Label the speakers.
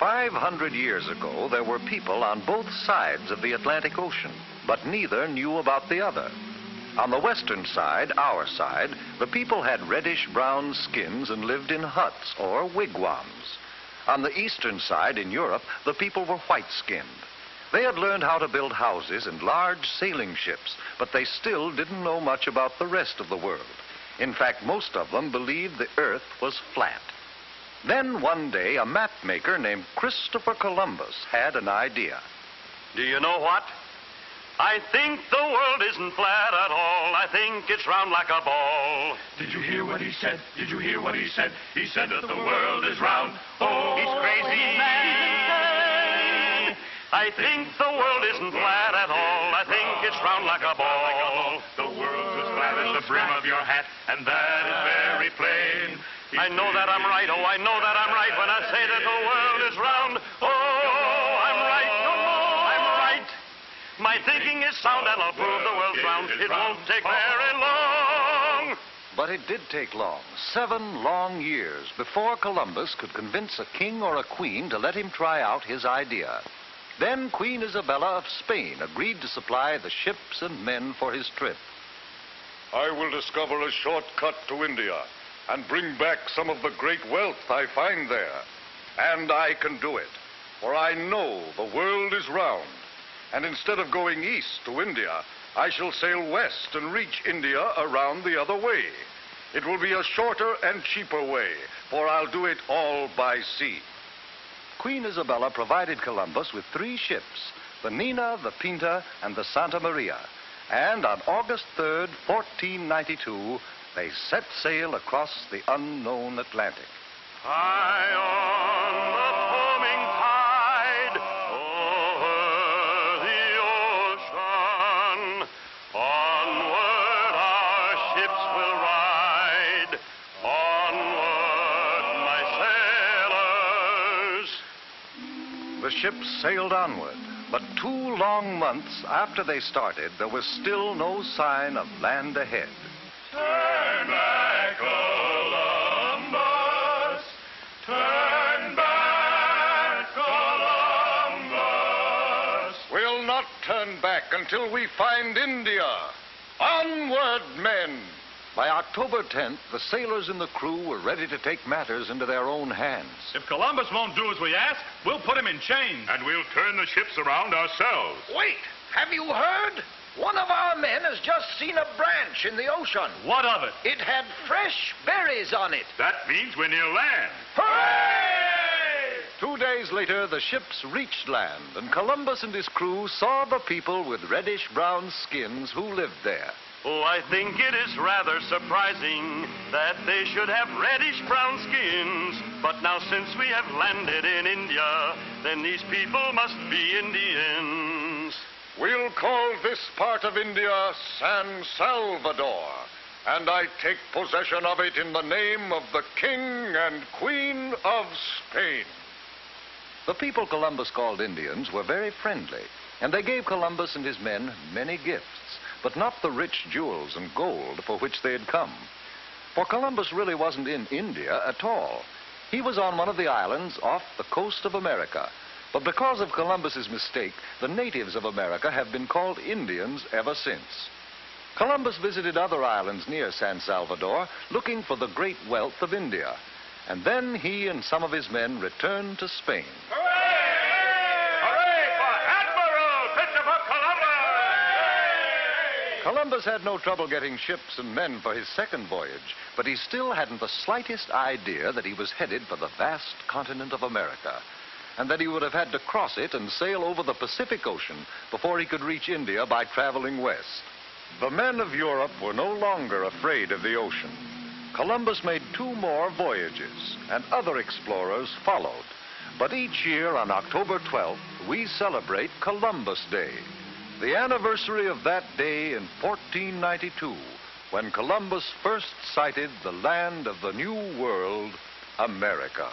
Speaker 1: 500 years ago, there were people on both sides of the Atlantic Ocean, but neither knew about the other. On the western side, our side, the people had reddish-brown skins and lived in huts or wigwams. On the eastern side, in Europe, the people were white-skinned. They had learned how to build houses and large sailing ships, but they still didn't know much about the rest of the world. In fact, most of them believed the Earth was flat. Then one day, a map maker named Christopher Columbus had an idea.
Speaker 2: Do you know what? I think the world isn't flat at all. I think it's round like a ball.
Speaker 3: Did you hear what he said? Did you hear what he said? He said that the world is round. Oh,
Speaker 2: he's crazy. I think the world isn't flat at all. I think it's round like a ball.
Speaker 3: The world's as flat as the brim of your hat, and that is very plain.
Speaker 2: I know that I'm right. Oh, I know that I'm right when I say that the world is round. Oh, I'm right. I'm right. My thinking is sound, and I'll prove the world's round. It won't take very long.
Speaker 1: But it did take long, 7 long years, before Columbus could convince a king or a queen to let him try out his idea. Then Queen Isabella of Spain agreed to supply the ships and men for his trip.
Speaker 4: I will discover a shortcut to India and bring back some of the great wealth I find there. And I can do it, for I know the world is round. And instead of going east to India, I shall sail west and reach India around the other way. It will be a shorter and cheaper way, for I'll do it all by sea.
Speaker 1: Queen Isabella provided Columbus with 3 ships, the Nina, the Pinta, and the Santa Maria. And on August 3rd, 1492, they set sail across the unknown Atlantic.
Speaker 2: High on the foaming tide, over the ocean, onward our ships will ride, onward, my sailors.
Speaker 1: The ships sailed onward, but 2 long months after they started, there was still no sign of land ahead.
Speaker 3: Turn back, Columbus. Turn back, Columbus.
Speaker 4: We'll not turn back until we find India. Onward, men!
Speaker 1: By October 10th, the sailors and the crew were ready to take matters into their own hands.
Speaker 5: If Columbus won't do as we ask, we'll put him in chains.
Speaker 3: And we'll turn the ships around ourselves.
Speaker 6: Wait! Have you heard? One of our men has just seen a branch in the ocean.
Speaker 5: What of it?
Speaker 6: It had fresh berries on it.
Speaker 3: That means we're near land.
Speaker 6: Hooray!
Speaker 1: 2 days later, the ships reached land, and Columbus and his crew saw the people with reddish-brown skins who lived there.
Speaker 2: Oh, I think it is rather surprising that they should have reddish-brown skins. But now since we have landed in India, then these people must be Indians.
Speaker 4: We'll call this part of India San Salvador, and I take possession of it in the name of the King and Queen of Spain.
Speaker 1: The people Columbus called Indians were very friendly, and they gave Columbus and his men many gifts, but not the rich jewels and gold for which they had come. For Columbus really wasn't in India at all. He was on one of the islands off the coast of America. But because of Columbus's mistake, the natives of America have been called Indians ever since. Columbus visited other islands near San Salvador, looking for the great wealth of India. And then he and some of his men returned to Spain. Columbus had no trouble getting ships and men for his second voyage, but he still hadn't the slightest idea that he was headed for the vast continent of America, and that he would have had to cross it and sail over the Pacific Ocean before he could reach India by traveling west. The men of Europe were no longer afraid of the ocean. Columbus made 2 more voyages, and other explorers followed. But each year on October 12th, we celebrate Columbus Day, the anniversary of that day in 1492, when Columbus first sighted the land of the New World, America.